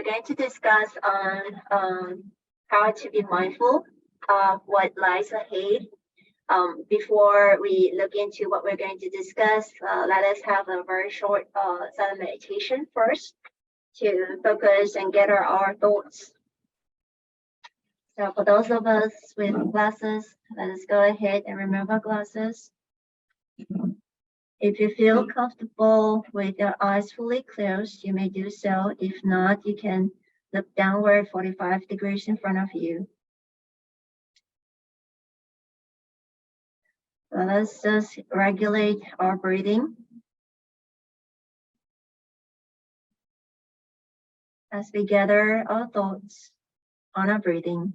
going to discuss on how to be mindful of what lies ahead. Before we look into what we're going to discuss, let us have a very short silent meditation first to focus and gather our thoughts. So for those of us with glasses, let us go ahead and remove our glasses. If you feel comfortable with your eyes fully closed, you may do so. If not, you can look downward 45 degrees in front of you. So let's just regulate our breathing as we gather our thoughts on our breathing.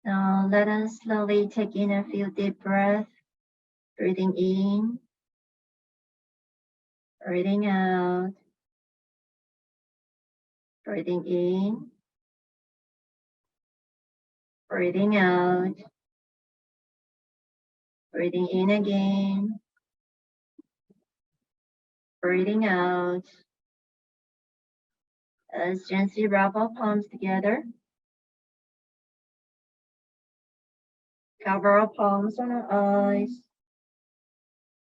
Now let us slowly take in a few deep breaths, breathing in, breathing out, breathing in, breathing out, breathing in again, breathing out. Let's gently rub our palms together. Cover our palms on our eyes,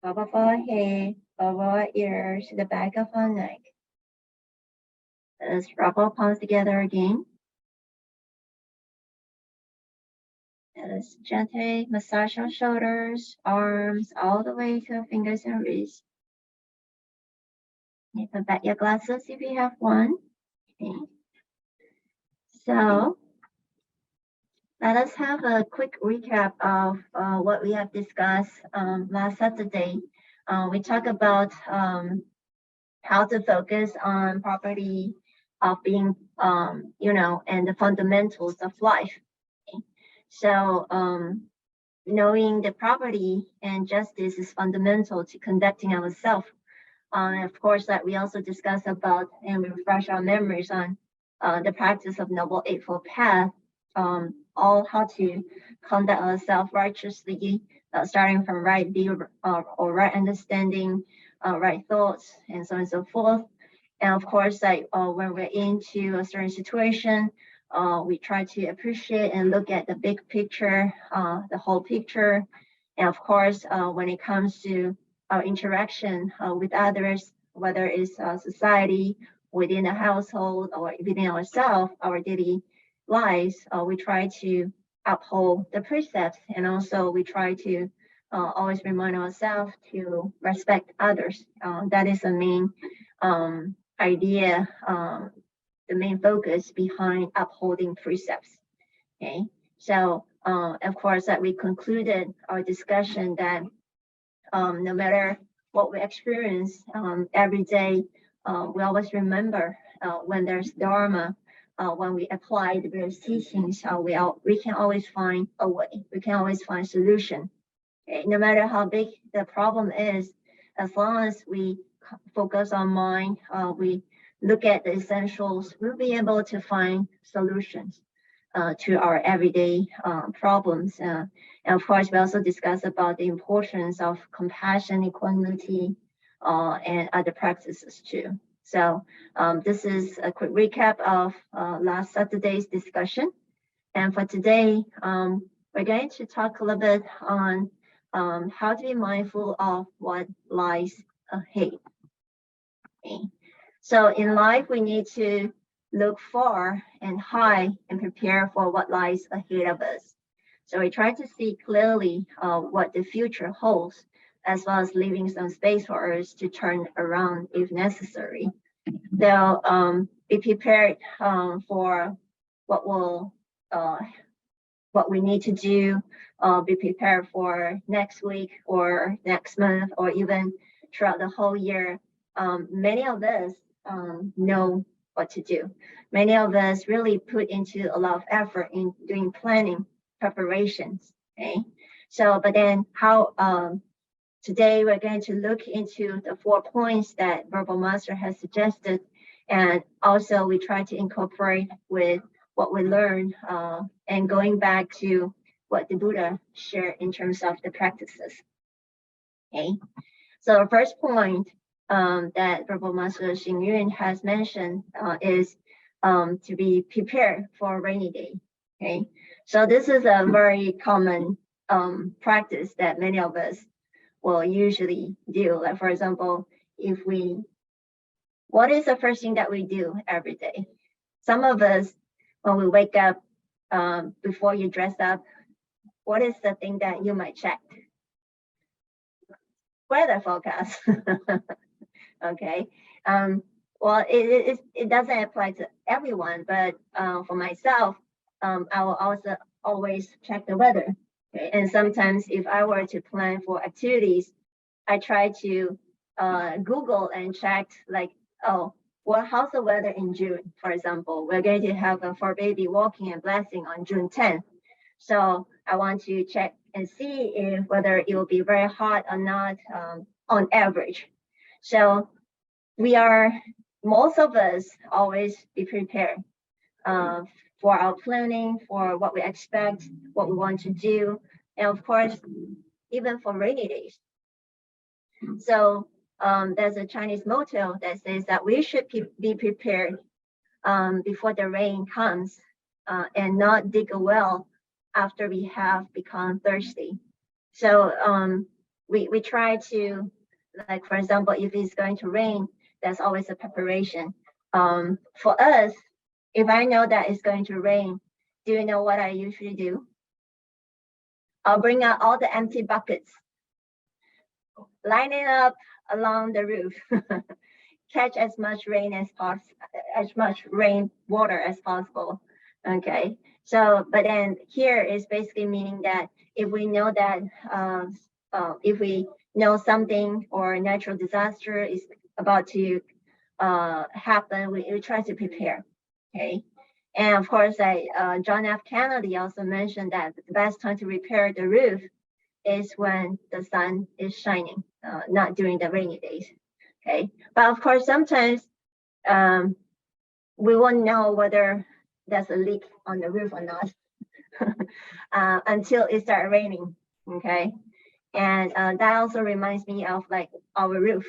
top of our head, over our ears, to the back of our neck. Let's rub our palms together again. And let's gently massage our shoulders, arms, all the way to our fingers and wrists. You put back your glasses if you have one. Okay. So let us have a quick recap of what we have discussed last Saturday. We talked about how to focus on property of being, and the fundamentals of life. Okay. So knowing the property and justice is fundamental to conducting ourselves. Of course, that we also discuss about and we refresh our memories on the practice of Noble Eightfold Path, all how to conduct ourselves righteously, starting from right view or right understanding, right thoughts, and so on and so forth. And of course, like when we're into a certain situation, we try to appreciate and look at the big picture, the whole picture. And of course, when it comes to our interaction with others, whether it's society, within a household, or within ourselves, our daily lives, we try to uphold the precepts, and also we try to always remind ourselves to respect others. That is the main idea, the main focus behind upholding precepts. Okay, so of course that we concluded our discussion that no matter what we experience every day. We always remember when there's Dharma, when we apply the various teachings, we can always find a way. We can always find solution. Okay? No matter how big the problem is, as long as we focus on mind, we look at the essentials, we'll be able to find solutions to our everyday problems. And of course, we also discuss about the importance of compassion, equanimity, and other practices too. So this is a quick recap of last Saturday's discussion. And for today, we're going to talk a little bit on how to be mindful of what lies ahead. Okay. So in life, we need to look far and high and prepare for what lies ahead of us. So we try to see clearly what the future holds, as well as leaving some space for us to turn around if necessary. So be prepared for what will what we need to do, be prepared for next week or next month or even throughout the whole year. Many of us know what to do. Many of us really put into a lot of effort in doing planning preparations. Okay, so but then how today we're going to look into the 4 points that Verbal Master has suggested, and also we try to incorporate with what we learned and going back to what the Buddha shared in terms of the practices. Okay, so the first point that Verbal Master Xing Yun has mentioned is to be prepared for a rainy day. Okay, so this is a very common practice that many of us will usually do. Like for example, what is the first thing that we do every day? Some of us, when we wake up, before you dress up, what is the thing that you might check? Weather forecast. Okay. Well, it doesn't apply to everyone, but for myself, I will also always check the weather. Okay? And sometimes if I were to plan for activities, I try to Google and check like, oh, well, how's the weather in June? For example, we're going to have a for baby walking and blessing on June 10th. So I want to check and see if whether it will be very hot or not on average. So most of us always be prepared for our planning, for what we expect, what we want to do, and of course, even for rainy days. So there's a Chinese motto that says that we should be prepared before the rain comes and not dig a well after we have become thirsty. So we try to, like for example, if it's going to rain, there's always a preparation. For us, if I know that it's going to rain, do you know what I usually do? I'll bring out all the empty buckets, line it up along the roof, catch as much rain as possible, as much rain water as possible. Okay. So, but then here is basically meaning that if we know that if we know something or a natural disaster is about to happen, we try to prepare. Okay. And of course, John F. Kennedy also mentioned that the best time to repair the roof is when the sun is shining, not during the rainy days. Okay. But of course, sometimes we won't know whether there's a leak on the roof or not until it starts raining. Okay. And that also reminds me of like our roof.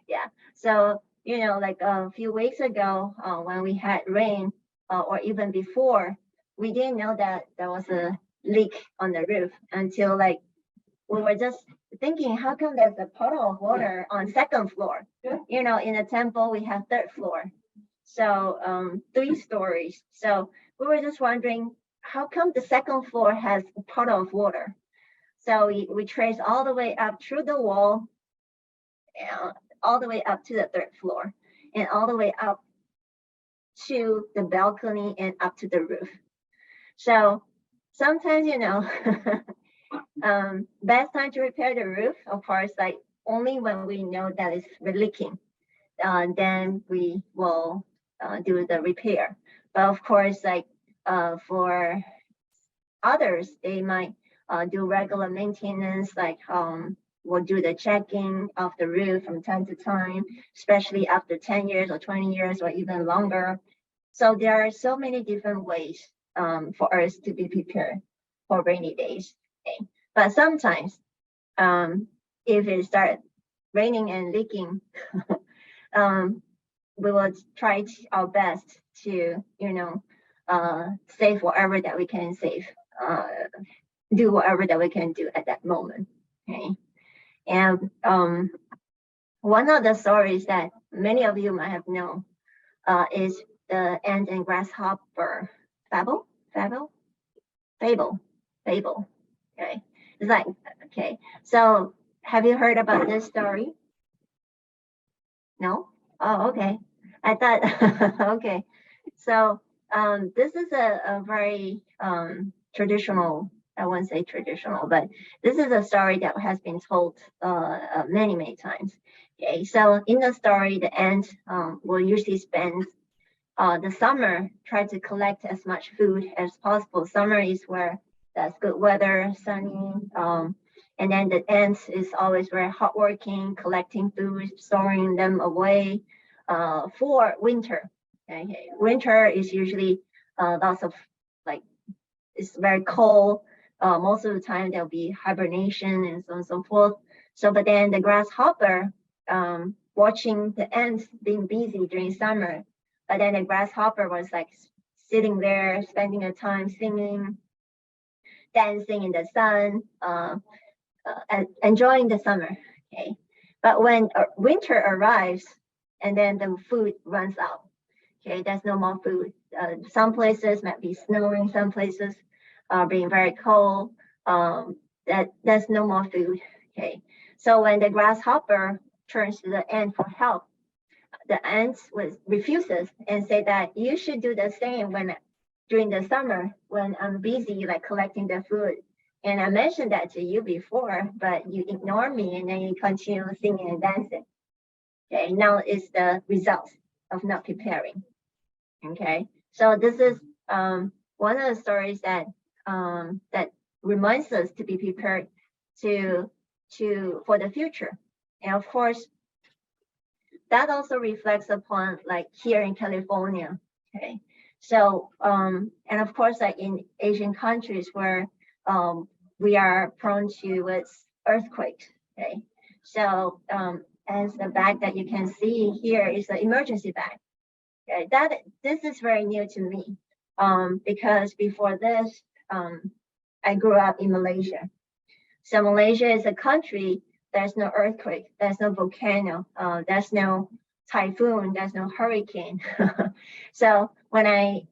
Yeah. So, you know, like a few weeks ago when we had rain or even before, we didn't know that there was a leak on the roof until like we were just thinking, how come there's a puddle of water on second floor? You know, in a temple, we have third floor. So 3 stories. So we were just wondering, how come the second floor has a puddle of water? So we traced all the way up through the wall, all the way up to the third floor, and all the way up to the balcony and up to the roof. So sometimes, you know, best time to repair the roof, of course, like only when we know that it's leaking, then we will do the repair. But of course, like for others, they might do regular maintenance, like will do the checking of the roof from time to time, especially after 10 years or 20 years or even longer. So there are so many different ways for us to be prepared for rainy days. Okay? But sometimes if it starts raining and leaking, we will try our best to, save whatever that we can save, do whatever that we can do at that moment. Okay. And one of the stories that many of you might have known is the ant and grasshopper fable. Okay. It's like, okay. So have you heard about this story? No? Oh, okay. I thought, okay. So this is a very traditional, I won't say traditional, but this is a story that has been told many, many times. Okay, so in the story, the ant will usually spend the summer try to collect as much food as possible. Summer is where there's good weather, sunny, and then the ant is always very hardworking, collecting food, storing them away for winter. Okay, winter is usually lots of like it's very cold. Most of the time there'll be hibernation and so on and so forth. So, but then the grasshopper watching the ants being busy during summer, but then the grasshopper was like sitting there, spending the time singing, dancing in the sun, enjoying the summer. Okay, but when winter arrives and then the food runs out, okay, there's no more food. Some places might be snowing, some places being very cold. That there's no more food. Okay, so when the grasshopper turns to the ant for help, the ant refuses and say that you should do the same when during the summer when I'm busy like collecting the food. And I mentioned that to you before, but you ignore me and then you continue singing and dancing. Okay, now it's the result of not preparing. Okay, so this is one of the stories that that reminds us to be prepared to for the future. And of course, that also reflects upon like here in California. Okay, so and of course, like in Asian countries where we are prone to with earthquakes. Okay, so as the bag that you can see here is the emergency bag. Okay, this is very new to me because before this, I grew up in Malaysia. So Malaysia is a country. There's no earthquake. There's no volcano. There's no typhoon. There's no hurricane. So when I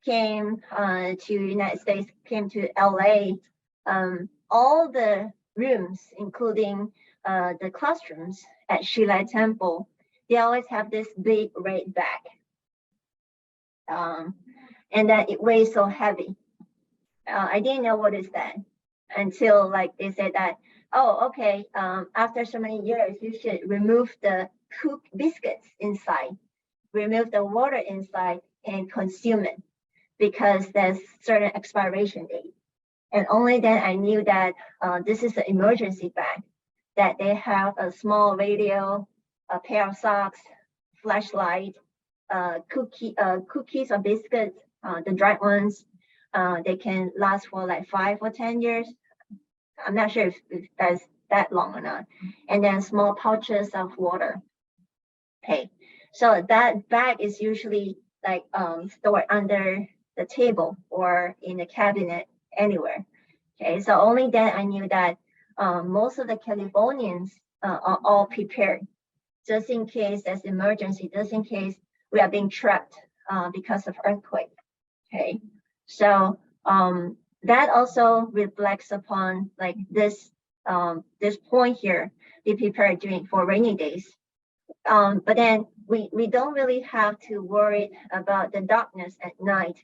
came to United States, came to LA, all the rooms, including the classrooms at Shilai Temple, they always have this big red bag. And that it weighs so heavy. I didn't know what is that until like they said that, oh, okay, after so many years, you should remove the cooked biscuits inside, remove the water inside and consume it because there's certain expiration date. And only then I knew that this is an emergency bag, that they have a small radio, a pair of socks, flashlight, cookies or biscuits, the dried ones. They can last for like 5 or 10 years. I'm not sure if that's that long or not. And then small pouches of water. Okay, so that bag is usually like stored under the table or in the cabinet anywhere. Okay, so only then I knew that most of the Californians are all prepared just in case there's emergency, just in case we are being trapped because of earthquake. Okay, so that also reflects upon like this point here, be prepared for rainy days. But then we don't really have to worry about the darkness at night.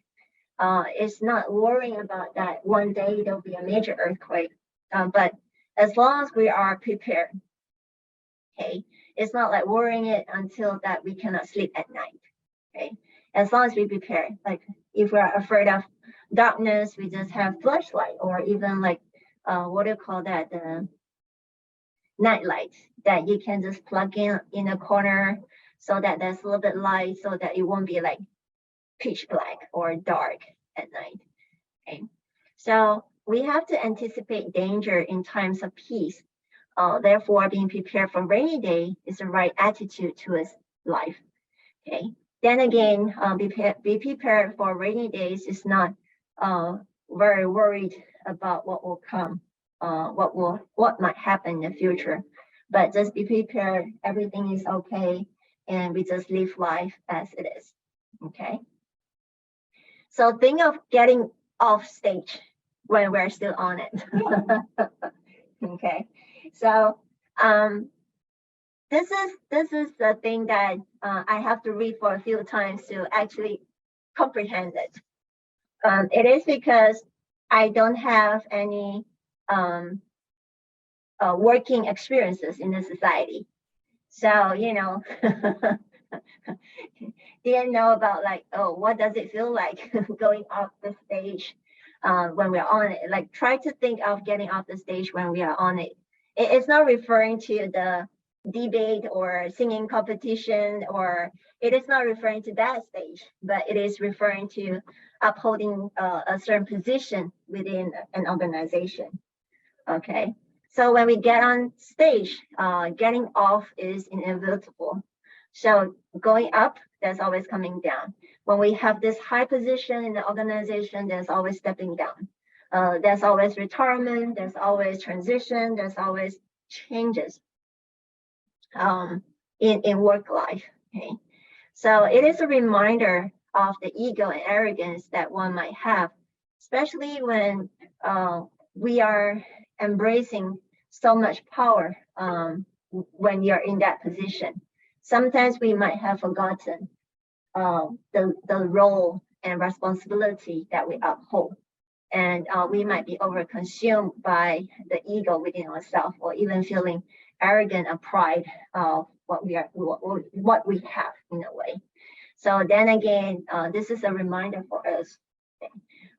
It's not worrying about that one day there'll be a major earthquake. But as long as we are prepared, okay? It's not like worrying it until that we cannot sleep at night, okay? As long as we prepare, like if we're afraid of darkness, we just have flashlight, or even like, what do you call that? The night light that you can just plug in a corner so that there's a little bit light so that it won't be like pitch black or dark at night, okay? So we have to anticipate danger in times of peace. Therefore, being prepared for rainy day is the right attitude towards life. Okay. Then again, be prepared for rainy days is not very worried about what will come, what might happen in the future, but just be prepared. Everything is okay, and we just live life as it is. Okay. So think of getting off stage when we're still on it. Okay. So this is the thing that I have to read for a few times to actually comprehend it. It is because I don't have any working experiences in the society. So, you know, didn't know about like, oh, what does it feel like going off the stage when we're on it? Like, try to think of getting off the stage when we are on it. It's not referring to the debate or singing competition, or it is not referring to that stage, but it is referring to upholding a certain position within an organization. Okay, so when we get on stage, getting off is inevitable. So going up, there's always coming down. When we have this high position in the organization, there's always stepping down. There's always retirement, there's always transition, there's always changes in work life. Okay, so it is a reminder of the ego and arrogance that one might have, especially when we are embracing so much power when you're in that position. Sometimes we might have forgotten the role and responsibility that we uphold. And we might be overconsumed by the ego within ourselves, or even feeling arrogant or pride of what we have in a way. So then again, this is a reminder for us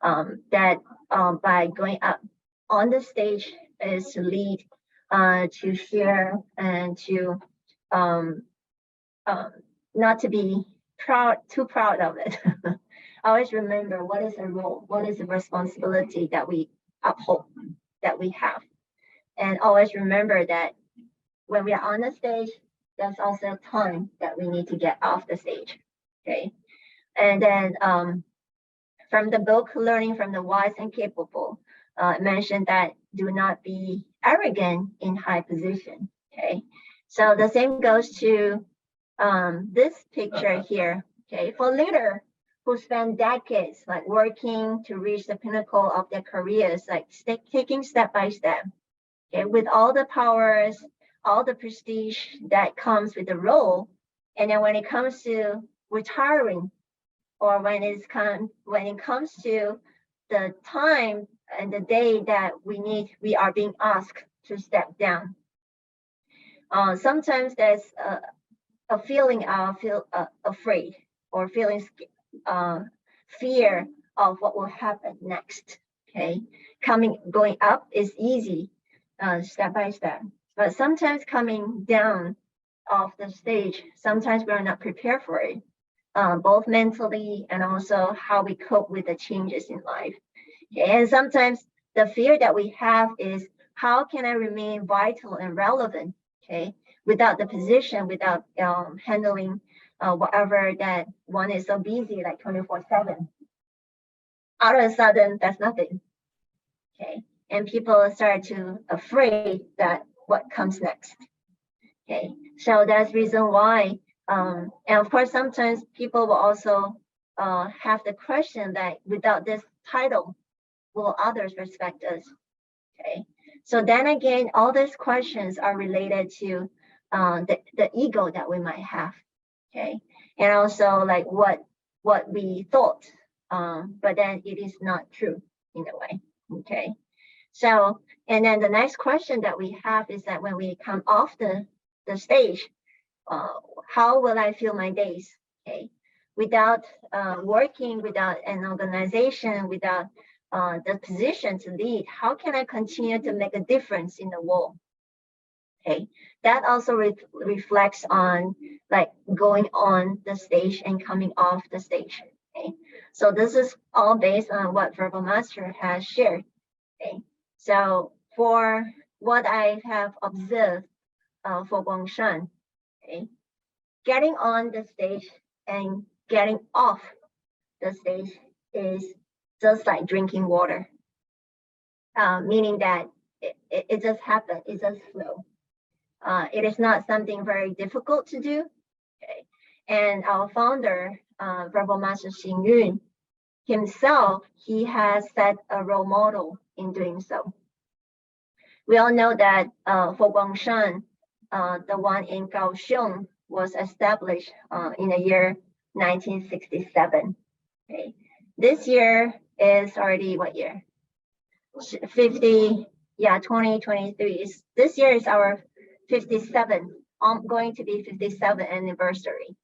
that by going up on the stage is to lead, to share, and to not to be too proud of it. Always remember what is the role, what is the responsibility that we uphold, that we have. And always remember that when we are on the stage, there's also time that we need to get off the stage. Okay. And then from the book, Learning from the Wise and Capable, mentioned that do not be arrogant in high position. Okay. So the same goes to this picture here. Okay. For leader who spend decades like working to reach the pinnacle of their careers, like taking step by step, okay, with all the powers, all the prestige that comes with the role. And then when it comes to retiring, or when it comes to the time and the day that we are being asked to step down, sometimes there's a feeling of afraid, or feeling fear of what will happen next. Okay, going up is easy, step by step, but sometimes coming down off the stage, sometimes we are not prepared for it, both mentally and also how we cope with the changes in life. Okay, and sometimes the fear that we have is, how can I remain vital and relevant? Okay, without the position, without handling whatever that one is so busy, like 24/7. All of a sudden, there's nothing. Okay, and people start to afraid that what comes next. Okay, so that's reason why. And of course, sometimes people will also have the question that without this title, will others respect us? Okay, so then again, all these questions are related to the ego that we might have. Okay, and also like what we thought, but then it is not true in a way. Okay, so and then the next question that we have is that when we come off the the stage, how will I feel my days? Okay, without working, without an organization, without the position to lead, how can I continue to make a difference in the world? Okay, that also reflects on like going on the stage and coming off the stage. Okay, so this is all based on what Verbal Master has shared. Okay, so for what I have observed for Guangshan, okay, getting on the stage and getting off the stage is just like drinking water, meaning that it just happens, it just flows. It is not something very difficult to do. Okay. And our founder, Verbal Master Xing Yun, himself, he has set a role model in doing so. We all know that for Guangshan, the one in Kaohsiung was established in the year 1967. Okay. This year is already what year? 50, yeah, 2023. This year is our 57th, going to be 57th anniversary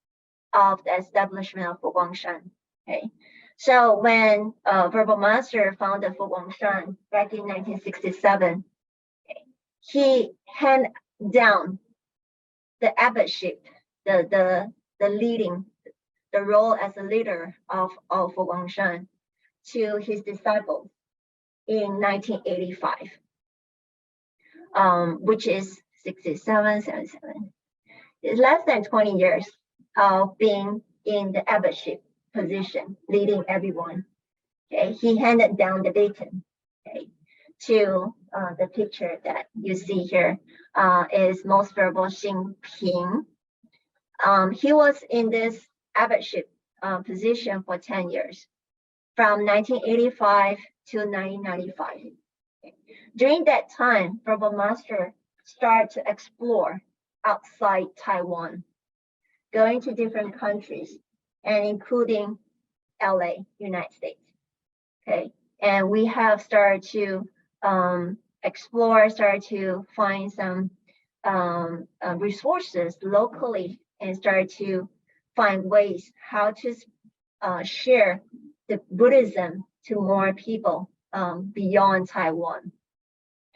of the establishment of Guangshan. Okay, so when Verbal Master founded Guangshan back in 1967, okay, he handed down the abbotship, the leading, the role as a leader of Guangshan to his disciples in 1985, which is 67, 77. It's less than 20 years of being in the abbotship position, leading everyone. Okay, he handed down the baton. Okay, to the picture that you see here is Most Venerable Xing Ping. He was in this abbotship position for 10 years, from 1985 to 1995. Okay. During that time, Verbal Master started to explore outside Taiwan, going to different countries, and including LA, United States. Okay, and we have started to explore, started to find some resources locally, and started to find ways how to share the Buddhism to more people beyond Taiwan.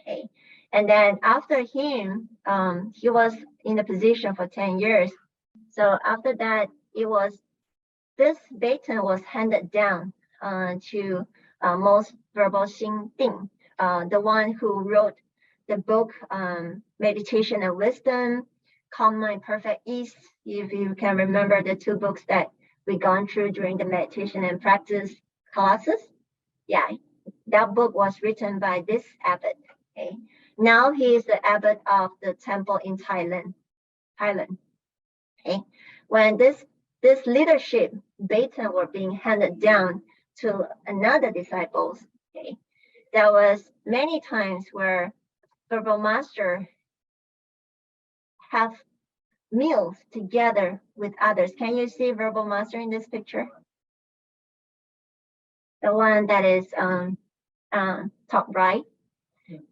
Okay, and then after him, he was in the position for 10 years. So after that, this baton was handed down to Most Venerable Xing Ding, the one who wrote the book Meditation and Wisdom, Calm Mind, Perfect Ease. If you can remember the two books that we gone through during the meditation and practice classes, yeah, that book was written by this abbot. Okay, now he is the abbot of the temple in Thailand. Okay, when this leadership baton were being handed down to another disciples, okay, there was many times where Verbal Master have meals together with others. Can you see Verbal Master in this picture? The one that is top right.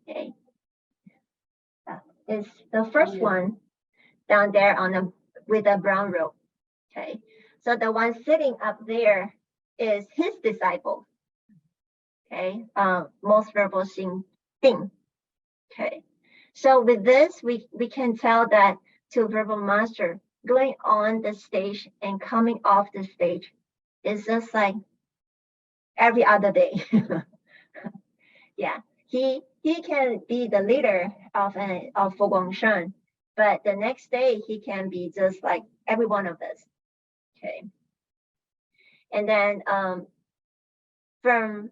Okay, is the first one down there with a brown robe. Okay, so the one sitting up there is his disciple. Okay, Most Venerable Xing Ding. Okay, so with this, we can tell that to Verbal Master, going on the stage and coming off the stage is just like every other day. Yeah, he can be the leader of Guangshan, but the next day he can be just like every one of us. Okay, and then from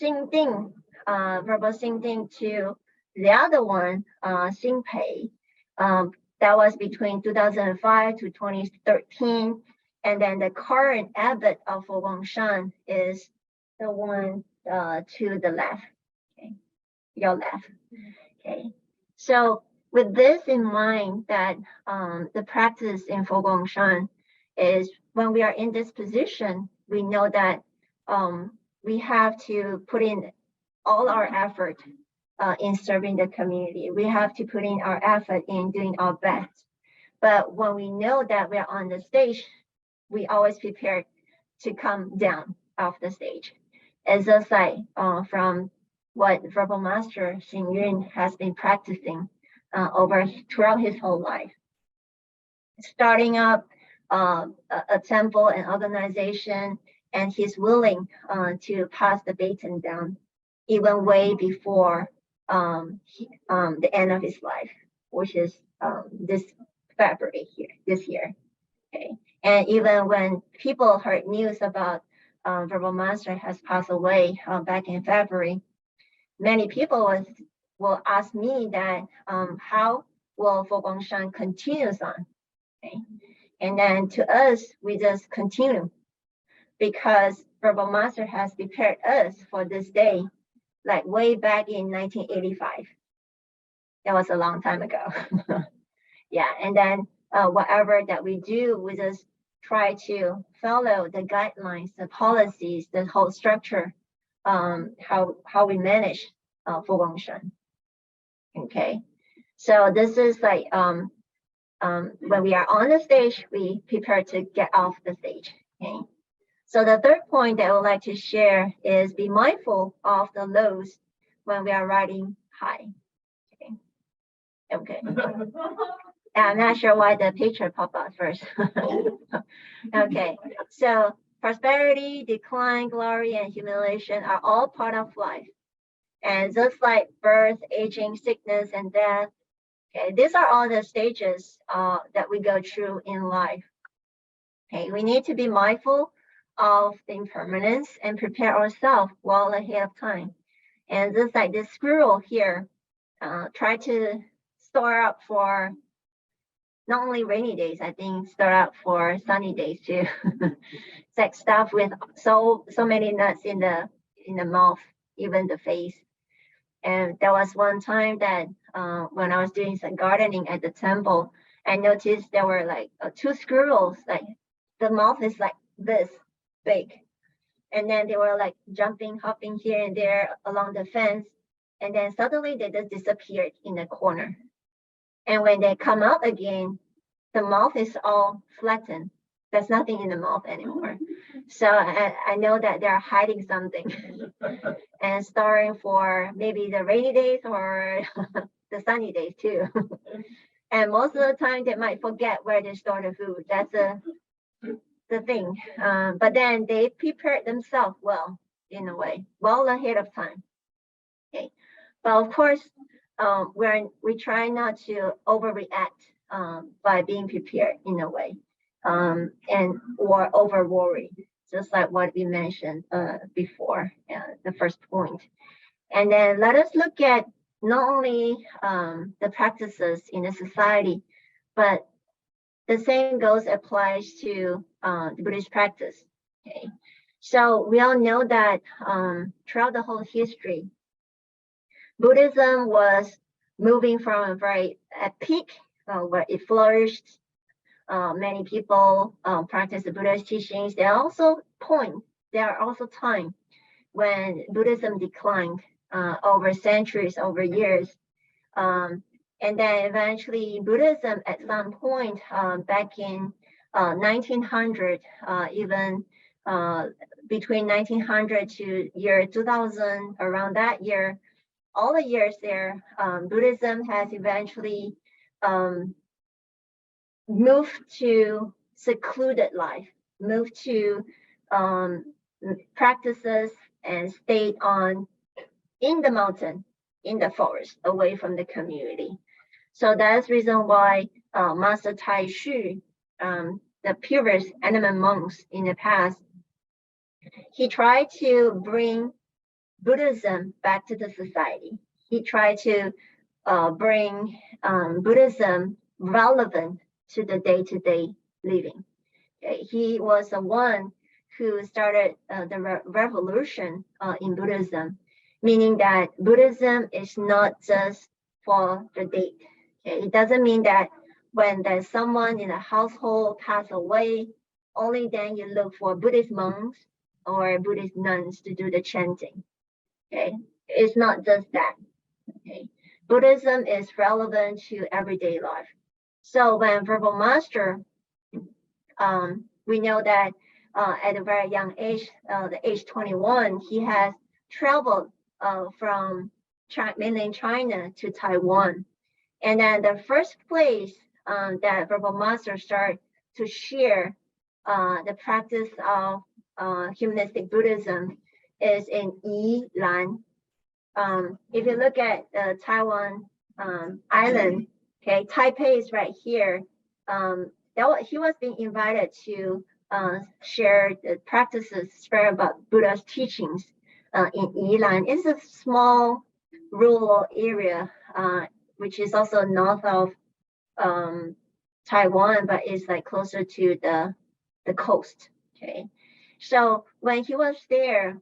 Xing Ding, Verbal Xing Ding to the other one, Xing Pei, that was between 2005 to 2013. And then the current abbot of Guangshan is the one to the left, okay, your left. Okay, so with this in mind, that the practice in Guangshan is when we are in this position, we know that we have to put in all our effort in serving the community. We have to put in our effort in doing our best. But when we know that we're on the stage, we always prepare to come down off the stage. It's just like from what Verbal Master Xing Yun has been practicing throughout his whole life. Starting up a temple and organization, and he's willing to pass the baton down even way before the end of his life, which is this February this year. Okay, and even when people heard news about Verbal Master has passed away back in February, many people will ask me that how will Foguangshan continues on? Okay. And then to us, we just continue because Verbal Master has prepared us for this day, like way back in 1985. That was a long time ago. Yeah, and then whatever that we do, we just try to follow the guidelines, the policies, the whole structure, how we manage Foguangshan. Okay, so this is like when we are on the stage, we prepare to get off the stage. Okay. So the third point that I would like to share is be mindful of the lows when we are riding high. Okay. Okay. I'm not sure why the picture popped up first. Okay. So prosperity, decline, glory, and humiliation are all part of life. And just like birth, aging, sickness, and death, okay, these are all the stages that we go through in life. Okay, we need to be mindful of the impermanence and prepare ourselves well ahead of time. And just like this squirrel here, try to store up for not only rainy days, I think store up for sunny days too. It's like stuff with so many nuts in the mouth, even the face. And there was one time that when I was doing some gardening at the temple, I noticed there were like 2 squirrels, like the mouth is like this big. And then they were like jumping, hopping here and there along the fence. And then suddenly they just disappeared in the corner. And when they come out again, the mouth is all flattened. There's nothing in the mouth anymore. So I know that they're hiding something and storing for maybe the rainy days or the sunny days too. And most of the time they might forget where they store the food. That's the thing. But then they prepared themselves well, in a way, well ahead of time. Okay. But of course, we try not to overreact by being prepared in a way, and or over worry, just like what we mentioned before, the first point. And then let us look at not only the practices in the society, but the same applies to the Buddhist practice. Okay, so we all know that throughout the whole history, Buddhism was moving from a very peak where it flourished. Many people practice the Buddha's teachings. There are also times when Buddhism declined over centuries, over years. And then eventually Buddhism at some point back in 1900, even between 1900 to year 2000, around that year, all the years there, Buddhism has eventually moved to secluded life, moved to practices and stayed in the mountain, in the forest, away from the community. So that's the reason why Master Tai Shu, the purest animal monks in the past, he tried to bring Buddhism back to the society. He tried to bring Buddhism relevant to the day-to-day living. Okay. He was the one who started the revolution in Buddhism, meaning that Buddhism is not just for the date. Okay. It doesn't mean that when there's someone in a household pass away, only then you look for Buddhist monks or Buddhist nuns to do the chanting. Okay, it's not just that. Okay, Buddhism is relevant to everyday life. So when Verbal Master, we know that at a very young age, the age 21, he has traveled from mainland China to Taiwan. And then the first place that Verbal Master started to share the practice of humanistic Buddhism is in Yilan. If you look at Taiwan island, okay, Taipei is right here. He was being invited to share the practices, spread about Buddha's teachings in Yilan. It's a small rural area, which is also north of Taiwan, but it's like closer to the coast. Okay, so when he was there,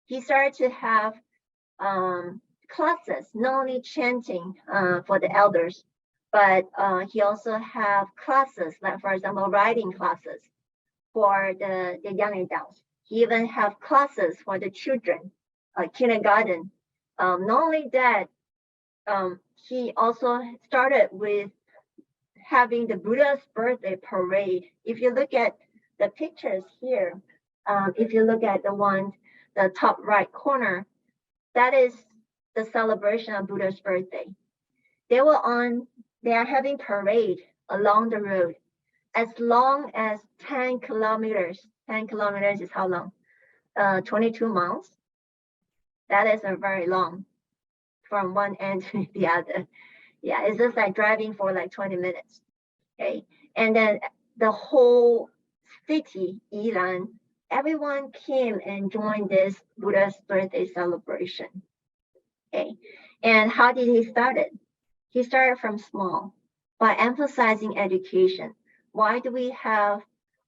he started to have classes, not only chanting for the elders, but he also have classes, like for example, writing classes for the young adults. He even have classes for the children, kindergarten. Not only that, he also started with having the Buddha's birthday parade. If you look at the pictures here, if you look at the top right corner, that is the celebration of Buddha's birthday. They are having parade along the road as long as 10 kilometers. 10 kilometers is how long? 22 miles. That is a very long from one end to the other. Yeah, it's just like driving for like 20 minutes. Okay. And then the whole city, Yilan, everyone came and joined this Buddha's birthday celebration. Okay. And how did he start it? He started from small by emphasizing education. Why do we have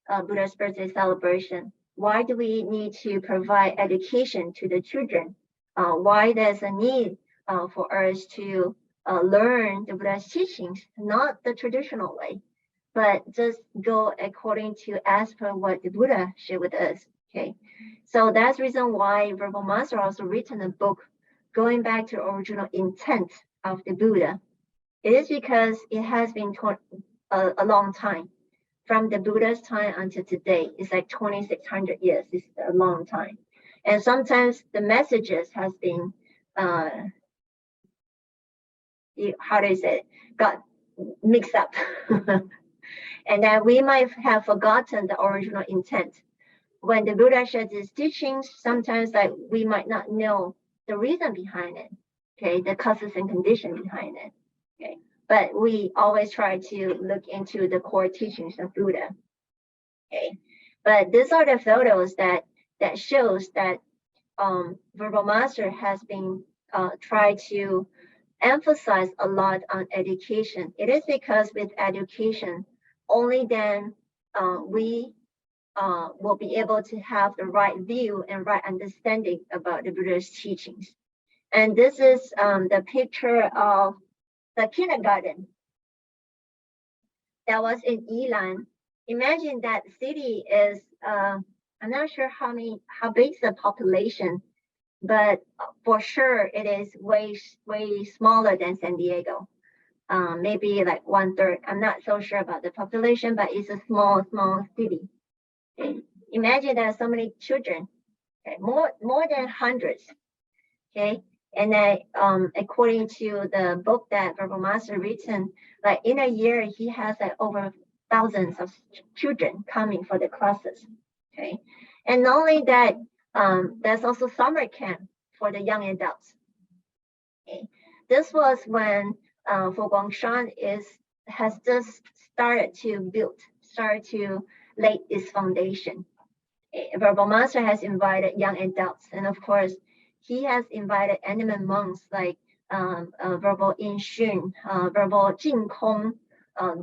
a Buddha's birthday celebration? Why do we need to provide education to the children? Why there's a need for us to learn the Buddha's teachings, not the traditional way, but just go according to as per what the Buddha shared with us. Okay, so that's the reason why Verbal Master also written a book going back to the original intent of the Buddha. It is because it has been a long time. From the Buddha's time until today, it's like 2,600 years. It's a long time. And sometimes the messages has been, how do you say it, got mixed up. And then we might have forgotten the original intent. When the Buddha shared his teachings, sometimes like we might not know the reason behind it, okay, the causes and condition behind it, okay. But we always try to look into the core teachings of Buddha, okay. But these are the photos that shows that Verbal Master has been tried to emphasize a lot on education. It is because with education, only then we will be able to have the right view and right understanding about the Buddha's teachings. And this is the picture of the kindergarten that was in Yilan. Imagine that city is, I'm not sure how big is the population, but for sure it is way smaller than San Diego. Maybe like 1/3. I'm not so sure about the population, but it's a small city. Okay. Imagine there are so many children, okay, more than hundreds. Okay, and then according to the book that Verbal Master written, like in a year he has like over thousands of children coming for the classes. Okay, and not only that, there's also summer camp for the young adults. Okay, this was when for Guangshan has just started to lay its foundation. Verbal Master has invited young adults, and of course, he has invited eminent monks like Verbal Inxun, Verbal Jing Kong.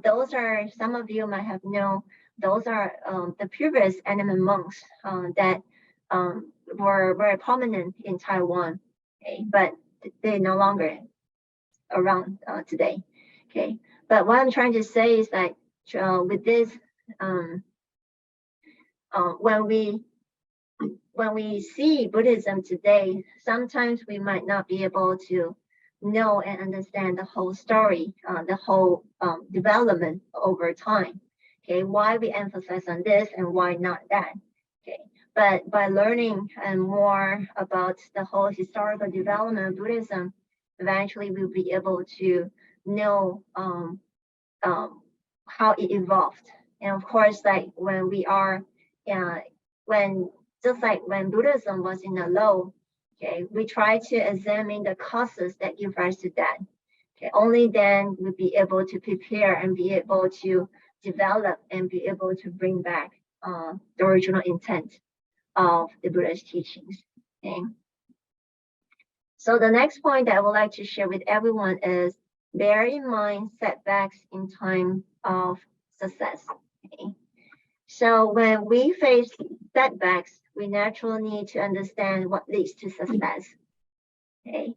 Those are, some of you might have known, those are the previous eminent monks that were very prominent in Taiwan, okay, but they're no longer around today. Okay, but what I'm trying to say is that with this, when we see Buddhism today, sometimes we might not be able to know and understand the whole story, the whole development over time. Okay, why we emphasize on this and why not that. Okay, but by learning more about the whole historical development of Buddhism, eventually we'll be able to know how it evolved. And of course, like when we are, when just like when Buddhism was in the low, okay, we try to examine the causes that give rise to that. Okay, only then we'll be able to prepare and be able to develop and be able to bring back the original intent of the Buddha's teachings. Okay. So the next point that I would like to share with everyone is bear in mind setbacks in time of success. Okay. So when we face setbacks, we naturally need to understand what leads to success. Okay.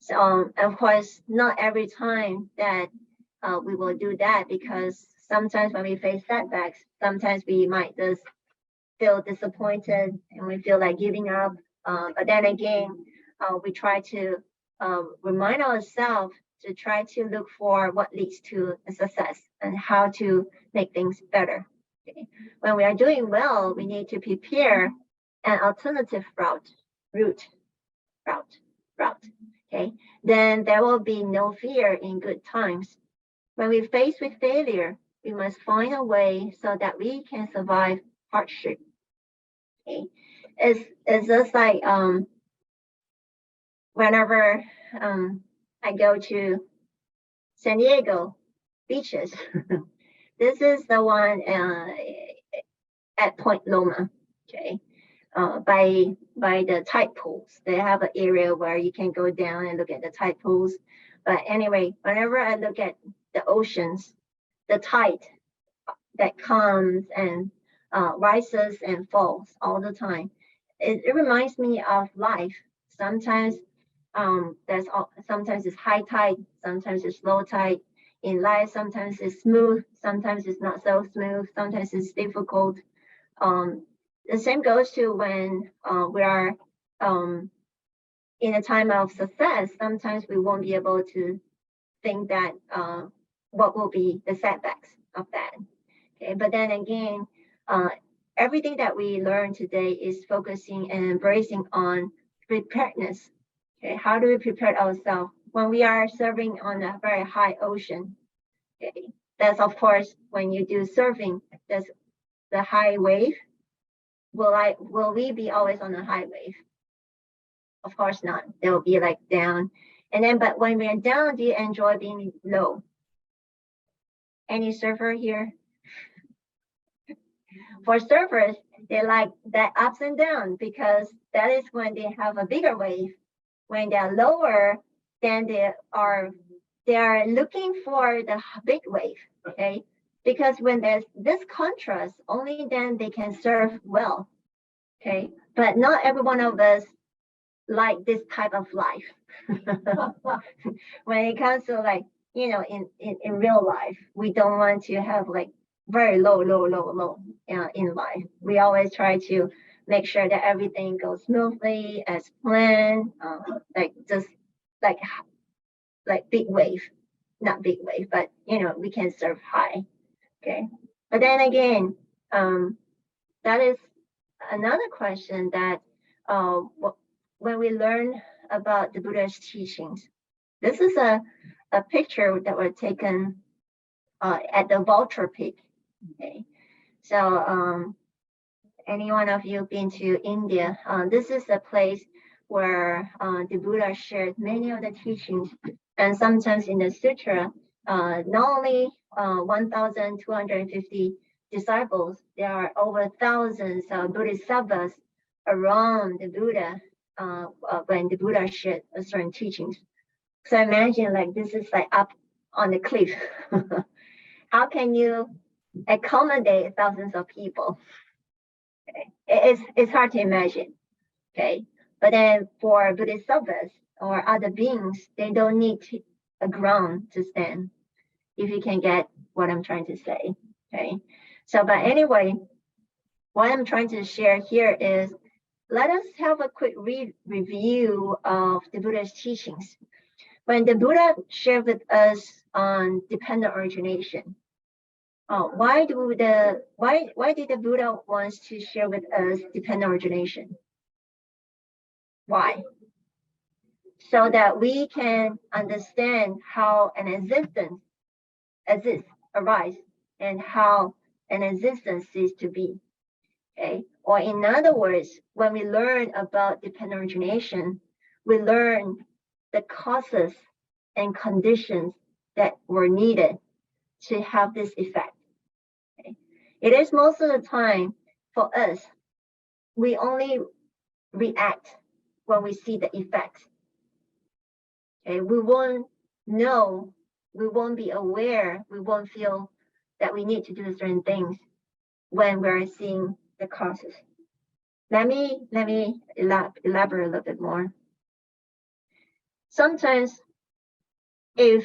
So of course, not every time that we will do that, because sometimes when we face setbacks, sometimes we might just feel disappointed and we feel like giving up. But then again, we try to remind ourselves to try to look for what leads to a success and how to make things better. Okay. When we are doing well, we need to prepare an alternative route. Okay. Then there will be no fear in good times. When we face with failure, we must find a way so that we can survive hardship. Okay. It's just like whenever I go to San Diego beaches, this is the one at Point Loma, okay, by the tide pools. They have an area where you can go down and look at the tide pools. But anyway, whenever I look at the oceans, the tide that comes and rises and falls all the time, it reminds me of life. Sometimes sometimes it's high tide, sometimes it's low tide. In life, sometimes it's smooth, sometimes it's not so smooth, sometimes it's difficult. The same goes to when we are in a time of success. Sometimes we won't be able to think that what will be the setbacks of that. Okay, but then again, everything that we learn today is focusing and embracing on preparedness. Okay, how do we prepare ourselves when we are surfing on a very high ocean? Okay, that's of course when you do surfing, there's the high wave. Will we be always on a high wave? Of course not. They will be like down. And then, but when we're down, do you enjoy being low? Any surfer here? For surfers, they like that ups and downs because that is when they have a bigger wave. When they're lower, then they are looking for the big wave. Okay, because when there's this contrast, only then they can surf well. Okay, but not every one of us like this type of life. When it comes to like, you know, in real life, we don't want to have like very low in life. We always try to make sure that everything goes smoothly as planned, like just like big wave, not big wave, but you know, we can surf high. Okay, but then again, that is another question that when we learn about the Buddha's teachings, this is a picture that was taken at the Vulture Peak. Okay, so any one of you been to India? This is a place where the Buddha shared many of the teachings, and sometimes in the sutra, not only 1,250 disciples, there are over thousands of bodhisattvas around the Buddha when the Buddha shared certain teachings. So imagine like this is like up on the cliff. How can you accommodate thousands of people? Okay. It's hard to imagine. Okay, but then for bodhisattvas or other beings, they don't need a ground to stand. If you can get what I'm trying to say. Okay, so but anyway, what I'm trying to share here is let us have a quick review of the Buddha's teachings. when the Buddha shared with us on dependent origination, why did the Buddha wants to share with us dependent origination? Why? So that we can understand how an existence exists, arises, and how an existence ceases to be. Okay? Or in other words, when we learn about dependent origination, we learn the causes and conditions that were needed to have this effect. Okay? It is most of the time for us, we only react when we see the effect. Okay? We won't know, we won't be aware, we won't feel that we need to do certain things when we're seeing the causes. Let me elaborate a little bit more. Sometimes if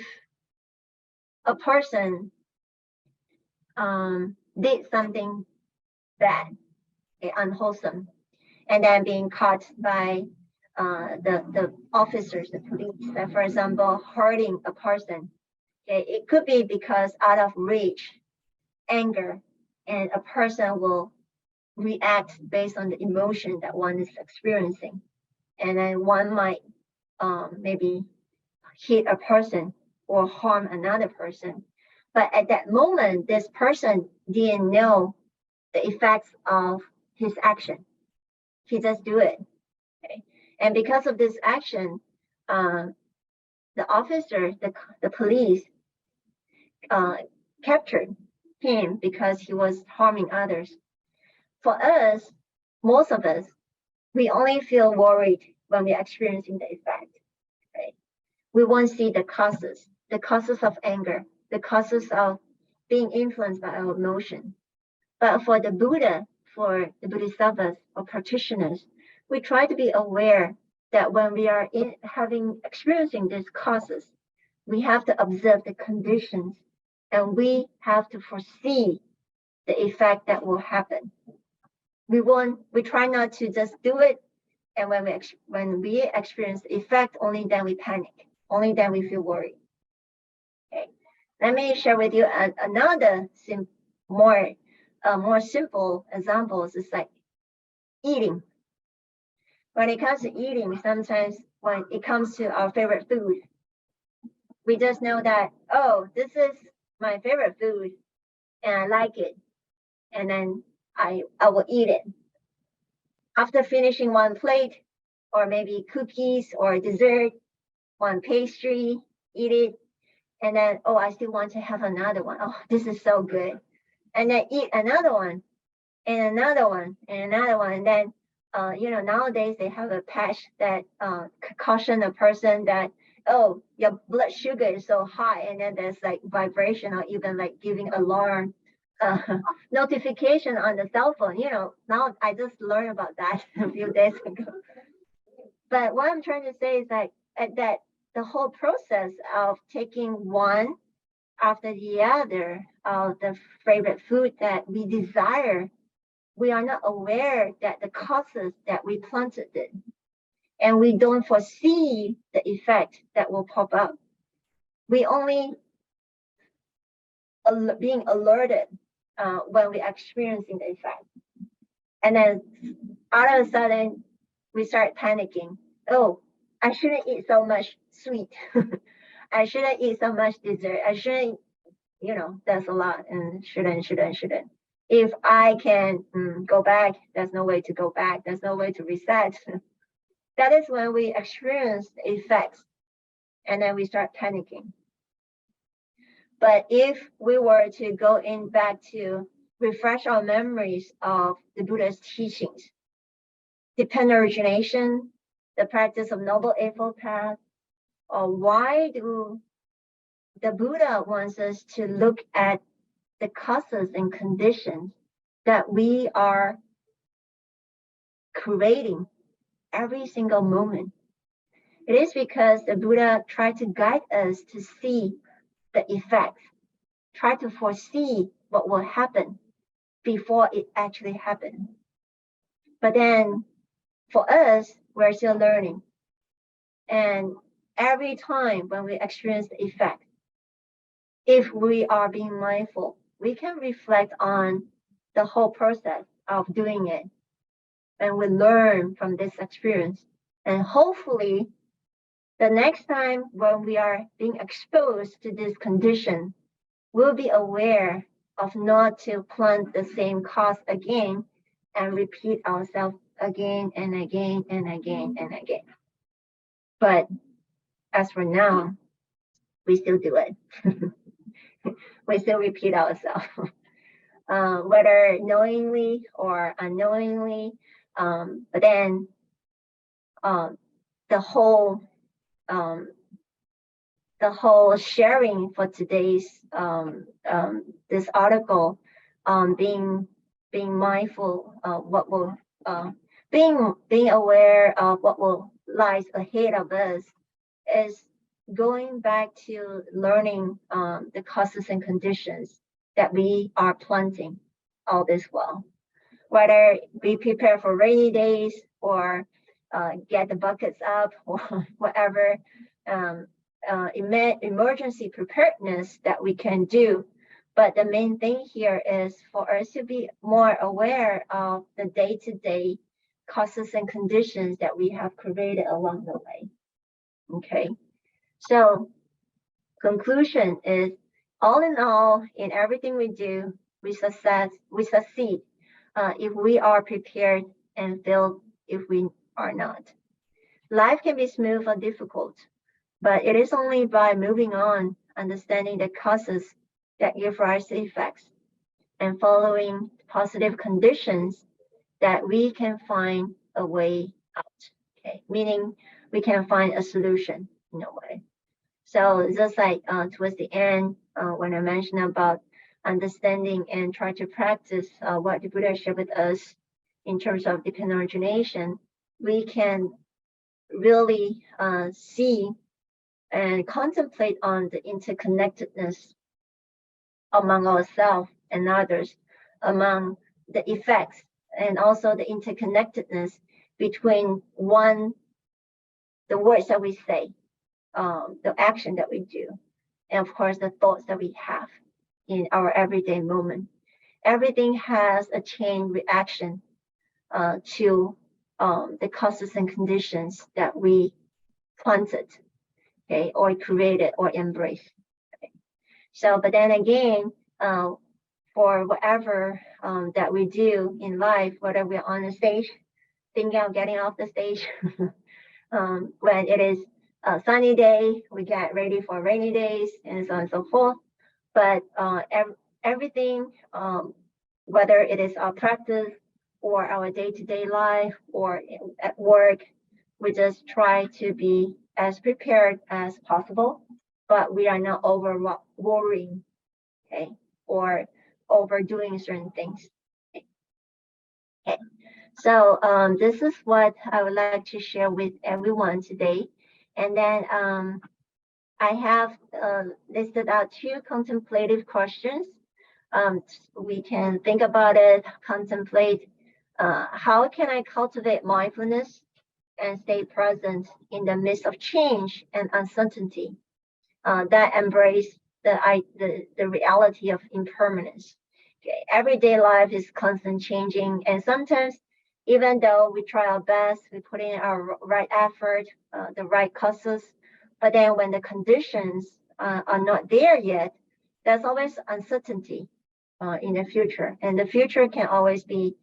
a person did something bad, unwholesome, and then being caught by the officers, the police, for example, hurting a person, okay, it could be because out of rage, anger, and a person will react based on the emotion that one is experiencing. And then one might maybe hit a person or harm another person. But at that moment, this person didn't know the effects of his action. He just do it. Okay? And because of this action, the officer, the police, captured him because he was harming others. For us, most of us, we only feel worried when we're experiencing the effect. Right? We won't see the causes of anger, the causes of being influenced by our emotion. But for the Buddha, for the Bodhisattvas or practitioners, we try to be aware that when we are experiencing these causes, we have to observe the conditions and we have to foresee the effect that will happen. We try not to just do it, and when we experience the effect, only then we panic, only then we feel worried. Okay, let me share with you another more simple examples. Is like eating. When it comes to eating, sometimes when it comes to our favorite food, we just know that, oh, this is my favorite food and I like it, and then I will eat it. After finishing one plate, or maybe cookies or dessert, one pastry, eat it, and then, oh, I still want to have another one. Oh, this is so good. And then eat another one, and another one, and another one. And then, nowadays they have a patch that caution a person that, oh, your blood sugar is so high, and then there's like vibration or even like giving alarm notification on the cell phone. Now I just learned about that a few days ago. But what I'm trying to say is that the whole process of taking one after the other of the favorite food that we desire, we are not aware that the causes that we planted it, and we don't foresee the effect that will pop up. We only being alerted when we're experiencing the effect. And then all of a sudden, we start panicking. Oh, I shouldn't eat so much sweet. I shouldn't eat so much dessert. I shouldn't, that's a lot, and shouldn't. If I can go back, there's no way to go back. There's no way to reset. That is when we experience the effects, and then we start panicking. But if we were to go in back to refresh our memories of the Buddha's teachings, dependent origination, the practice of Noble Eightfold Path, or why do the Buddha wants us to look at the causes and conditions that we are creating every single moment? It is because the Buddha tried to guide us to see the effects, try to foresee what will happen before it actually happens. But then for us, we're still learning. And every time when we experience the effect, if we are being mindful, we can reflect on the whole process of doing it. And we learn from this experience. And hopefully, the next time when we are being exposed to this condition, we'll be aware of not to plant the same cause again and repeat ourselves again and again and again and again. But as for now, we still do it. We still repeat ourselves, whether knowingly or unknowingly. But then the whole sharing for today's this article, being mindful of what will being aware of what will lies ahead of us, is going back to learning the causes and conditions that we are planting all this while. Whether we prepare for rainy days or get the buckets up or whatever emergency preparedness that we can do. But the main thing here is for us to be more aware of the day-to-day causes and conditions that we have created along the way. Okay, so conclusion is, all in all, in everything we do, we succeed if we are prepared, and fail if we are not. Life can be smooth or difficult, but it is only by moving on, understanding the causes that give rise to effects, and following positive conditions, that we can find a way out. Okay, meaning we can find a solution in a way. So just like towards the end, when I mentioned about understanding and try to practice what the Buddha shared with us in terms of dependent origination, we can really see and contemplate on the interconnectedness among ourselves and others, among the effects, and also the interconnectedness between the words that we say, the action that we do, and of course the thoughts that we have in our everyday moment. Everything has a chain reaction to the causes and conditions that we planted, okay, or created or embraced. Okay. So, but then again, for whatever that we do in life, whether we're on the stage, thinking of getting off the stage, when it is a sunny day, we get ready for rainy days, and so on and so forth. But everything, whether it is our practice or our day-to-day life or at work, we just try to be as prepared as possible, but we are not over worrying, okay, or overdoing certain things. Okay. So this is what I would like to share with everyone today. And then I have listed out 2 contemplative questions. We can think about it, contemplate, how can I cultivate mindfulness and stay present in the midst of change and uncertainty that embrace the reality of impermanence. Okay. Everyday life is constant changing, and sometimes even though we try our best, we put in our right effort, the right causes, but then when the conditions are not there yet, there's always uncertainty in the future, and the future can always be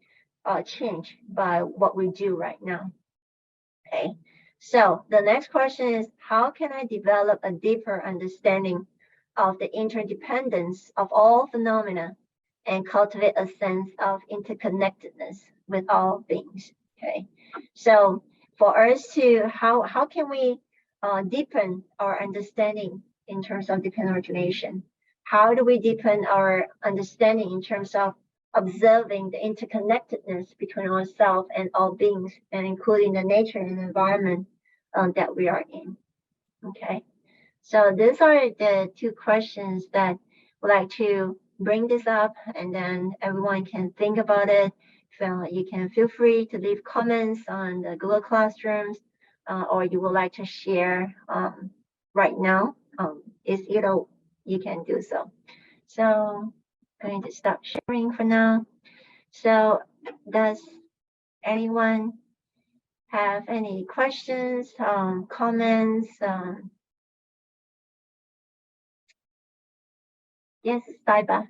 changed by what we do right now. Okay, so the next question is, how can I develop a deeper understanding of the interdependence of all phenomena and cultivate a sense of interconnectedness with all things? Okay, so for us to, how can we deepen our understanding in terms of dependent origination? How do we deepen our understanding in terms of observing the interconnectedness between ourselves and all beings, and including the nature and environment that we are in? Okay, so these are the 2 questions that I would like to bring this up, and then everyone can think about it. So you can feel free to leave comments on the Google Classrooms, or you would like to share right now, you can do so. So I'm going to stop sharing for now. So does anyone have any questions, comments? Yes, Saiba.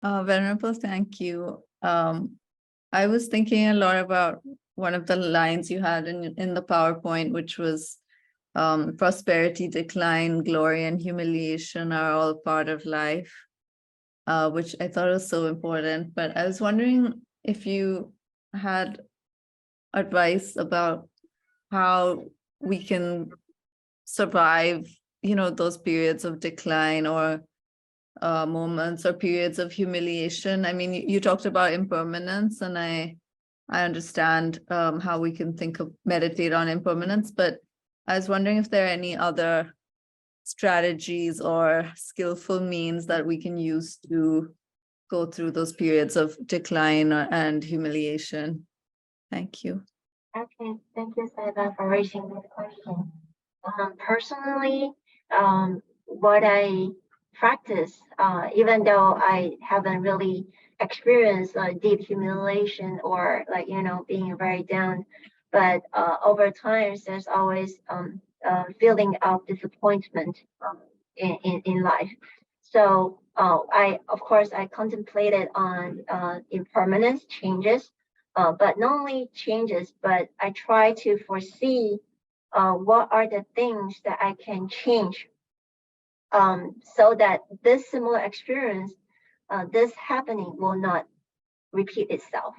Venerable, thank you. I was thinking a lot about one of the lines you had in the PowerPoint, which was prosperity, decline, glory, and humiliation are all part of life, which I thought was so important. But I was wondering if you had advice about how we can survive, those periods of decline or moments or periods of humiliation. I mean, you talked about impermanence, and I understand how we can meditate on impermanence, but I was wondering if there are any other strategies or skillful means that we can use to go through those periods of decline and humiliation. Thank you. Okay, thank you, Saiba, for raising this question. Personally, what I practice, even though I haven't really experienced deep humiliation or being very down, but over time there's always feeling of disappointment in life. So of course I contemplated on impermanence changes, but not only changes, but I try to foresee what are the things that I can change, so that this similar experience, this happening will not repeat itself.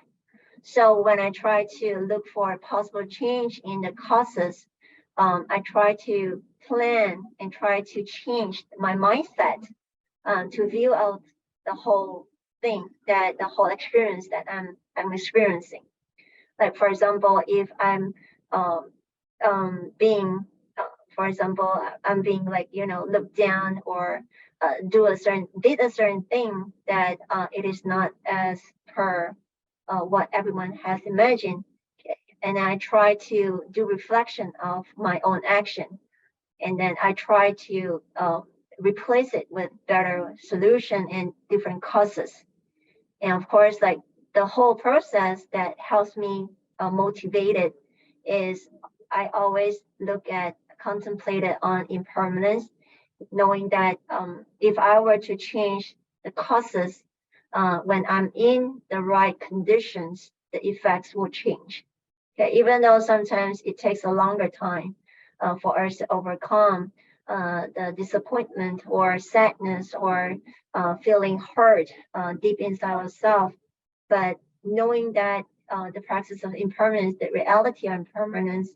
So when I try to look for possible change in the causes, I try to plan and try to change my mindset, to view out the whole thing, that the whole experience that I'm experiencing. Like for example, if I'm being, for example, I'm being looked down, or did a certain thing that it is not as per what everyone has imagined, and I try to do reflection of my own action, and then I try to replace it with better solution and different causes. And of course, like the whole process that helps me motivated is I always contemplate it on impermanence, knowing that if I were to change the causes when I'm in the right conditions, the effects will change. Okay, even though sometimes it takes a longer time for us to overcome the disappointment or sadness or feeling hurt deep inside ourselves, but knowing that the practice of impermanence, the reality of impermanence,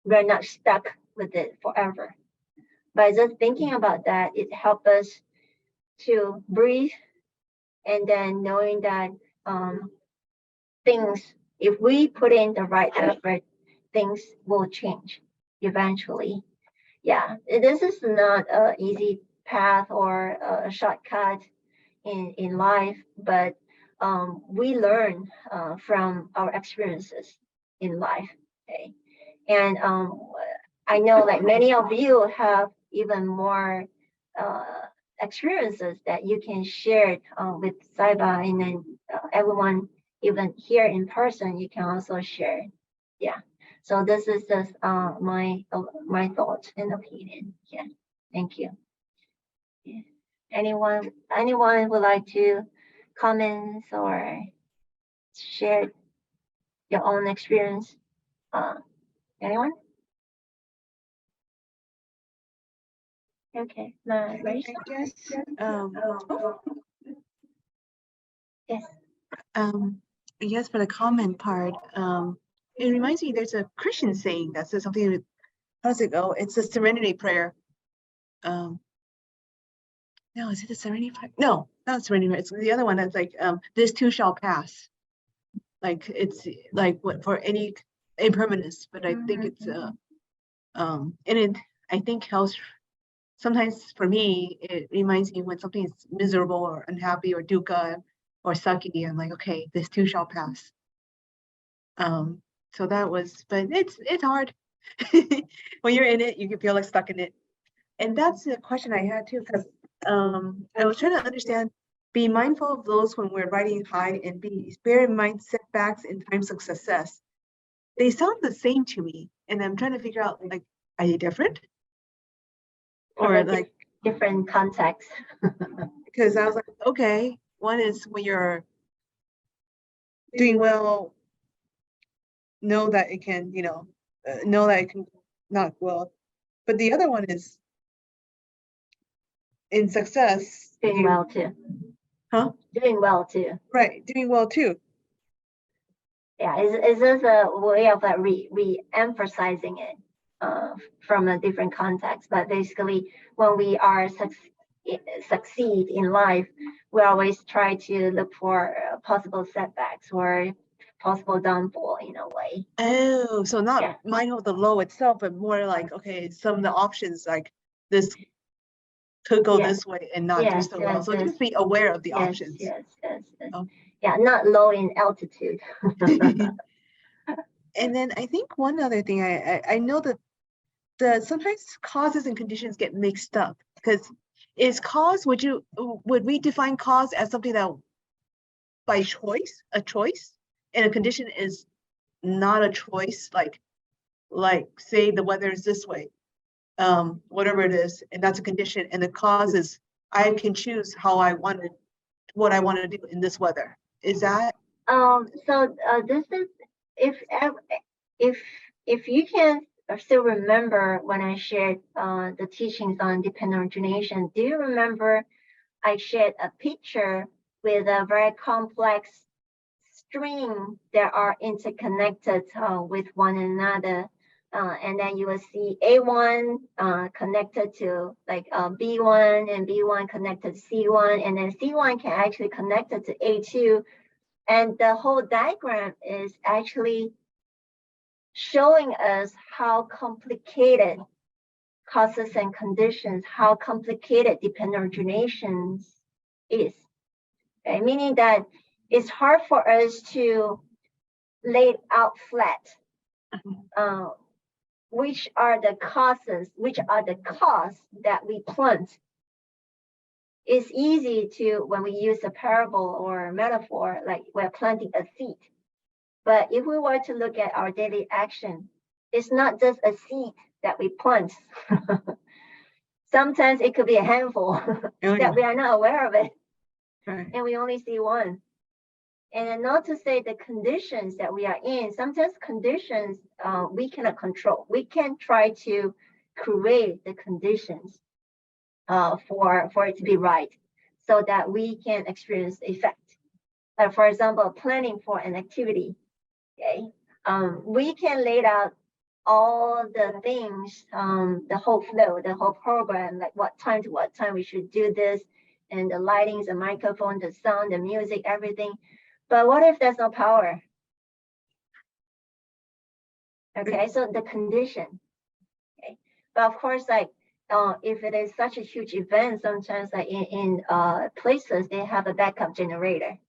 we're not stuck with it forever. By just thinking about that, it helps us to breathe, and then knowing that things, if we put in the right effort, things will change eventually. Yeah, this is not an easy path or a shortcut in life, but we learn from our experiences in life. Okay, and I know like many of you have even more experiences that you can share with Saiba, and then everyone, even here in person, you can also share. Yeah. So this is just my thought and opinion. Yeah. Thank you. Yeah. Anyone would like to comment or share your own experience? Anyone? Okay. I guess, Yes. I guess for the comment part, it reminds me there's a Christian saying that says something with, how does it go? It's a serenity prayer. No, is it the serenity prayer? No, not serenity prayer. It's the other one that's like, this too shall pass. Like it's like what for any impermanence, but I think it's and it I think helps. Sometimes for me, it reminds me when something is miserable or unhappy or dukkha or sucky, I'm like, okay, this too shall pass. So that was, but it's hard. When you're in it, you can feel like stuck in it. And that's the question I had too, because I was trying to understand, be mindful of those when we're riding high, and bear in mind setbacks in times of success. They sound the same to me, and I'm trying to figure out, like, are they different? From Or a like, different context. because I was like, okay, one is when you're doing well, know that it can, know that it can not well. But the other one is in success, Doing well too. huh? Doing well too. Right, doing well too. Yeah, it's just a way of like re-emphasizing it from a different context. But basically, when we are succeed in life, we always try to look for possible setbacks or possible downfall in a way. Oh, so not Yeah. mindful of the low itself, but more like, okay, some of the options, like this could go Yeah. this way and not do Yes, so well. yes, So yes. just be aware of the Yes, options. yes, yes, yes. Oh. Yeah, not low in altitude. And then I think one other thing, I know that the sometimes causes and conditions get mixed up, because would we define cause as something that by choice, a choice, and a condition is not a choice, like say the weather is this way, whatever it is, and that's a condition, and the cause is I can choose what I want to do in this weather. Is that? So this is if if if you can still remember when I shared the teachings on dependent origination, do you remember I shared a picture with a very complex string that are interconnected with one another? And then you will see A1 connected to like B1, and B1 connected to C1, and then C1 can actually connect it to A2. And the whole diagram is actually showing us how complicated causes and conditions, how complicated dependent originations is. Okay? Meaning that it's hard for us to lay it out flat. Which are the causes, which are the costs that we plant. It's easy to, when we use a parable or a metaphor, like we're planting a seed. But if we were to look at our daily action, it's not just a seed that we plant. Sometimes it could be a handful that we are not aware of it. Right. And we only see one. And not to say the conditions that we are in, sometimes conditions we cannot control. We can try to create the conditions for it to be right so that we can experience the effect. For example, planning for an activity. Okay, we can lay out all the things, the whole flow, the whole program, like what time to what time we should do this, and the lightings, the microphone, the sound, the music, everything. But what if there's no power? Okay, so the condition. Okay, but of course, like if it is such a huge event, sometimes like in places they have a backup generator.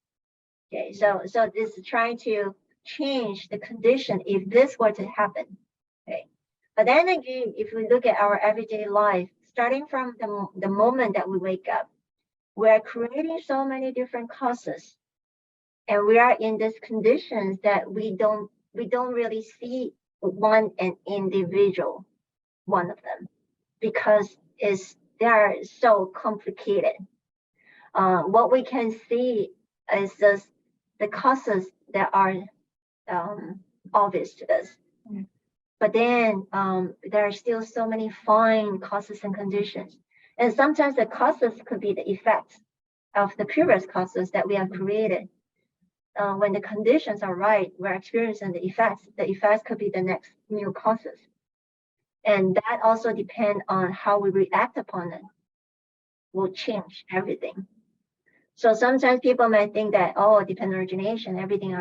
Okay, so this is trying to change the condition if this were to happen. Okay, but then again, if we look at our everyday life, starting from the moment that we wake up, we're creating so many different causes, and we are in these conditions that we don't really see one an individual, one of them, because they are so complicated. What we can see is just the causes that are obvious to us. Mm. But then there are still so many fine causes and conditions. And sometimes the causes could be the effects of the previous causes that we have created. When the conditions are right, we're experiencing the effects. The effects could be the next new causes. And that also depends on how we react upon it, will change everything. So sometimes people might think that, oh, dependent origination, everything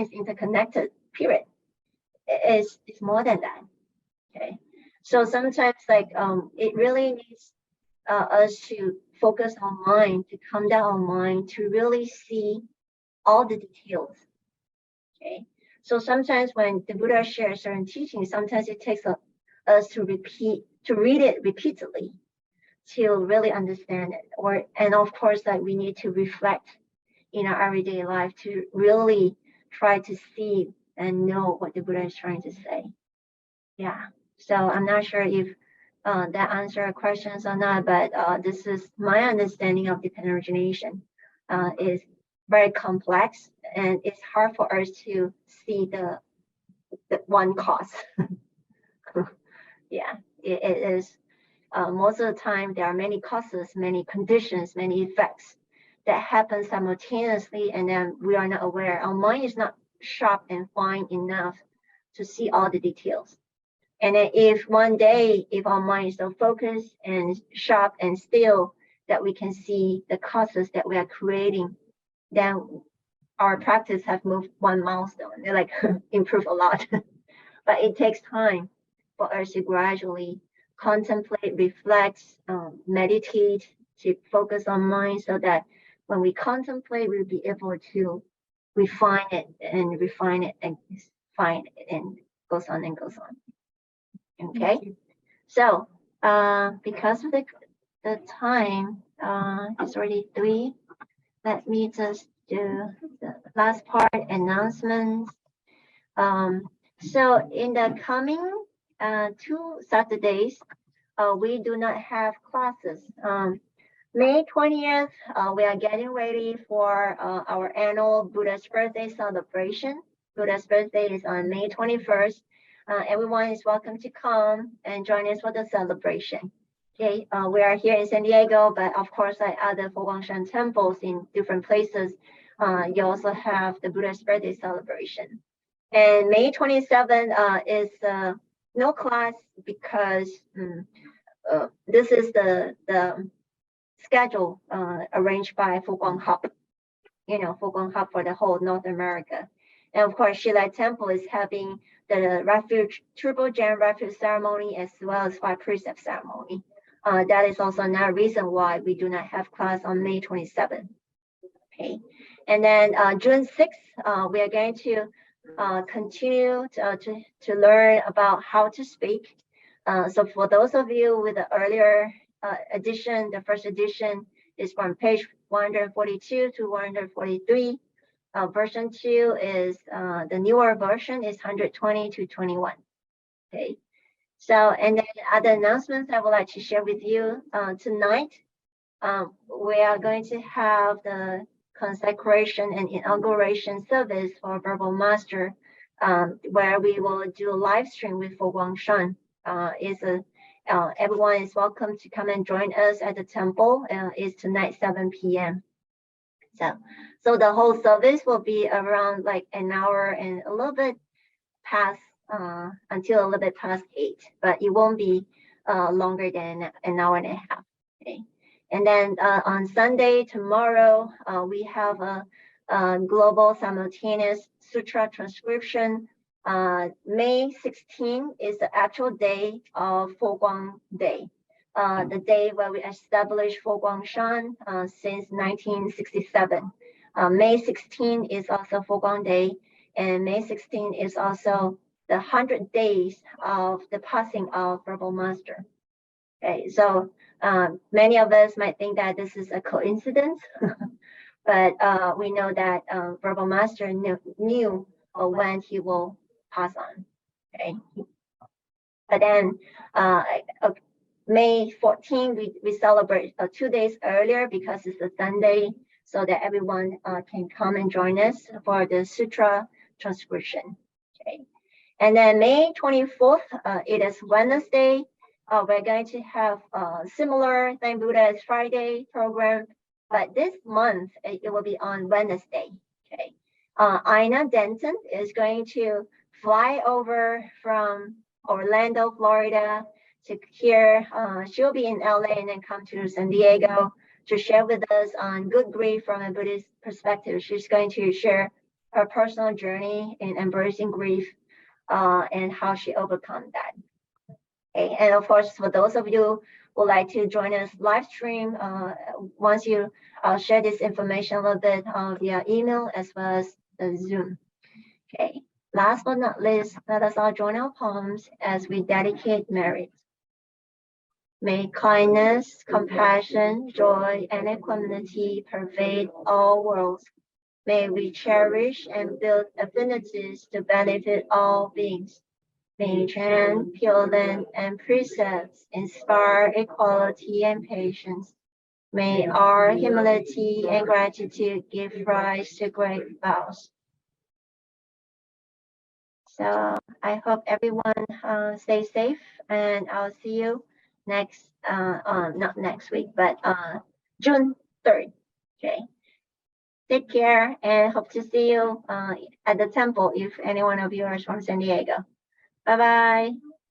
is interconnected, period. It's more than that. Okay. So sometimes like it really needs us to focus our mind, to calm down our mind, to really see all the details. Okay. So sometimes when the Buddha shares certain teachings, sometimes it takes us to read it repeatedly to really understand it. And of course, that we need to reflect in our everyday life to really try to see and know what the Buddha is trying to say. Yeah. So I'm not sure if that answered your questions or not, but this is my understanding of dependent origination. Is very complex, and it's hard for us to see the one cause. Yeah, it is. Most of the time, there are many causes, many conditions, many effects that happen simultaneously, and then we are not aware. Our mind is not sharp and fine enough to see all the details. And then if one day, if our mind is so focused and sharp and still that we can see the causes that we are creating, then our practice have moved one milestone, like improve a lot. But it takes time for us to gradually contemplate, reflect, meditate, to focus on mind so that when we contemplate, we'll be able to refine it and find it and goes on and goes on. Okay, so because of the time, it's already 3. Let me just do the last part, announcements. So in the coming 2 Saturdays, we do not have classes. May 20th, we are getting ready for our annual Buddha's birthday celebration. Buddha's birthday is on May 21st. Everyone is welcome to come and join us for the celebration. Okay, we are here in San Diego, but of course, at other Foguangshan temples in different places, you also have the Buddha's birthday celebration. And May 27th is no class because this is the schedule arranged by Foguang Hub, Foguang Hub for the whole North America. And of course, Shilai Temple is having the refuge, Triple Gem refuge ceremony as well as 5 precept ceremony. That is also another reason why we do not have class on May 27th. Okay, and then June 6th, we are going to continue to learn about how to speak. So for those of you with the earlier edition, the first edition is from page 142 to 143. Version 2 is the newer version is 120 to 21. Okay. So, and then other announcements I would like to share with you tonight. We are going to have the consecration and inauguration service for Verbal Master, where we will do a live stream with Foguangshan. Everyone is welcome to come and join us at the temple. It's tonight 7 p.m. So the whole service will be around like an hour and a little bit past until a little bit past 8, but it won't be longer than an hour and a half. Okay. And then on Sunday, tomorrow, we have a global simultaneous sutra transcription. May 16 is the actual day of Foguang Day, the day where we established Foguangshan since 1967. May 16 is also Foguang Day, and May 16 is also the 100 days of the passing of Verbal Master. Okay, so many of us might think that this is a coincidence, but we know that Verbal Master knew when he will pass on. Okay, but then May 14, we celebrate 2 days earlier because it's a Sunday, so that everyone can come and join us for the Sutra transcription. Okay, and then May 24th, it is Wednesday. We're going to have a similar Thank Buddha as Friday program, but this month it will be on Wednesday. Okay, Ina Denton is going to fly over from Orlando, Florida to here. She'll be in LA and then come to San Diego to share with us on good grief from a Buddhist perspective. She's going to share her personal journey in embracing grief and how she overcome that. Okay, and of course, for those of you who would like to join us live stream, once you share this information a little bit via email as well as Zoom. Okay, Last but not least, let us all join our palms as we dedicate merit. May kindness, compassion, joy, and equanimity pervade all worlds. May we cherish and build affinities to benefit all beings. May chant, pure and precepts inspire equality and patience. May our humility and gratitude give rise to great vows. So I hope everyone stays safe, and I'll see you next, not next week, but June 3rd. Okay. Take care and hope to see you at the temple if any one of you are from San Diego. Bye bye.